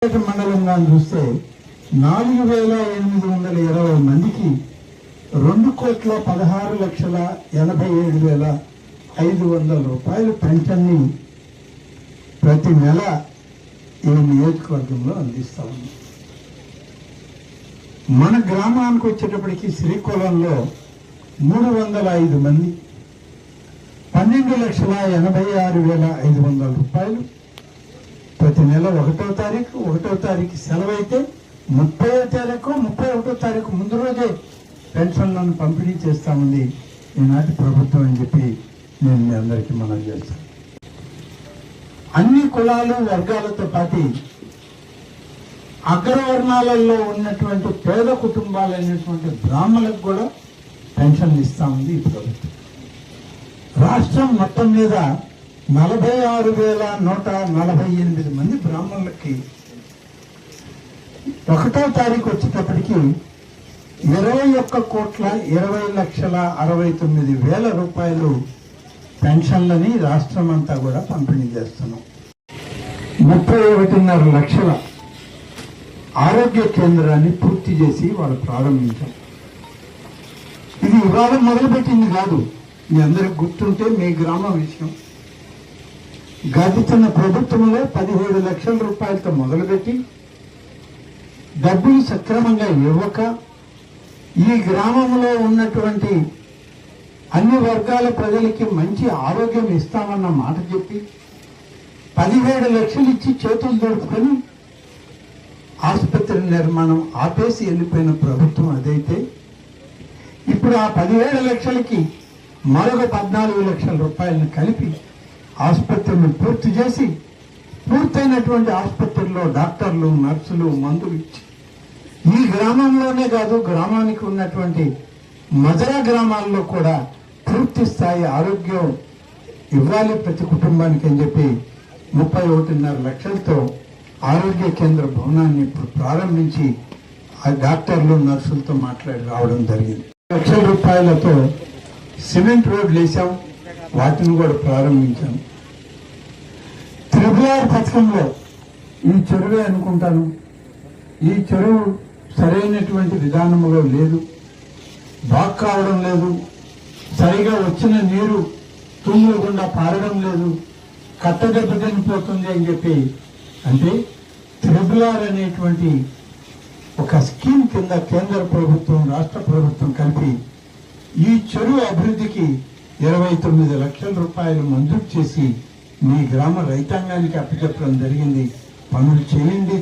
మండలంగా చూస్తే 4,820 మందికి 2,16,87,500 రూపాయలు పెన్షన్ని ప్రతి నెల ఈ నియోజకవర్గంలో అందిస్తా ఉంది. మన గ్రామానికి వచ్చేటప్పటికి శ్రీకాకుళంలో 305 మంది 12,86,500 రూపాయలు ప్రతి నెల 1వ తారీఖు సెలవు అయితే 30వ తారీఖు 31వ తారీఖు ముందు రోజే పెన్షన్లను పంపిణీ చేస్తామంది ఈనాటి ప్రభుత్వం అని చెప్పి నేను మీ అందరికీ మనవి చేస్తాను. అన్ని కులాలు వర్గాలతో పాటు అగ్రవర్ణాలలో ఉన్నటువంటి పేద కుటుంబాలైనటువంటి బ్రాహ్మణులకు కూడా పెన్షన్లు ఇస్తామంది ఈ ప్రభుత్వం. రాష్ట్రం మొత్తం మీద 46,148 మంది బ్రాహ్మణులకి 1వ తారీఖు వచ్చేటప్పటికి 21,20,69,000 రూపాయలు పెన్షన్లని రాష్ట్రం అంతా కూడా పంపిణీ చేస్తున్నాం. 31.5 లక్షల ఆరోగ్య కేంద్రాన్ని పూర్తి చేసి వాళ్ళు ప్రారంభించాం. ఇది ఇవాళ మొదలుపెట్టింది కాదు, మీ అందరికి గుర్తుంటే మీ గ్రామ విషయం. గడిచిన ప్రభుత్వంలో 17 లక్షల రూపాయలతో మొదలుపెట్టి డబ్బులు సక్రమంగా ఇవ్వక ఈ గ్రామంలో ఉన్నటువంటి అన్ని వర్గాల ప్రజలకి మంచి ఆరోగ్యం ఇస్తామన్న మాట చెప్పి 17 లక్షలు ఇచ్చి చేతులు దొరుకుకొని ఆసుపత్రి నిర్మాణం ఆపేసి వెళ్ళిపోయిన ప్రభుత్వం అదైతే, ఇప్పుడు ఆ 17 లక్షలకి మరొక 14 లక్షల రూపాయలను కలిపి ఆసుపత్రిని పూర్తి చేసి పూర్తయినటువంటి ఆసుపత్రిలో డాక్టర్లు నర్సులు మందులు ఇచ్చి ఈ గ్రామంలోనే కాదు గ్రామానికి ఉన్నటువంటి మధుర గ్రామాల్లో కూడా పూర్తి స్థాయి ఆరోగ్యం ఇవ్వాలి ప్రతి కుటుంబానికి అని చెప్పి 31.5 లక్షలతో ఆరోగ్య కేంద్ర భవనాన్ని ఇప్పుడు ప్రారంభించి ఆ డాక్టర్లు నర్సులతో మాట్లాడి రావడం జరిగింది. 1 లక్షల రూపాయలతో సిమెంట్ రోడ్లు వేసాం, వాటిని కూడా ప్రారంభించాం. త్రిపుర పథకంలో ఈ చెరువే అనుకుంటాను, ఈ చెరువు సరైనటువంటి విధానంలో లేదు, బాగు కావడం లేదు, సరిగా వచ్చిన నీరు తుమ్ములు గుండా పారడం లేదు, కట్టదెబ్బతినిపోతుంది అని చెప్పి అంటే త్రిపులార్ అనేటువంటి ఒక స్కీమ్ కింద కేంద్ర ప్రభుత్వం రాష్ట్ర ప్రభుత్వం కలిపి ఈ చెరువు అభివృద్ధికి 29 లక్షల రూపాయలు మంజూరు చేసి మీ గ్రామ రైతాంగానికి అప్పచెప్పడం జరిగింది. పనులు చేయండి.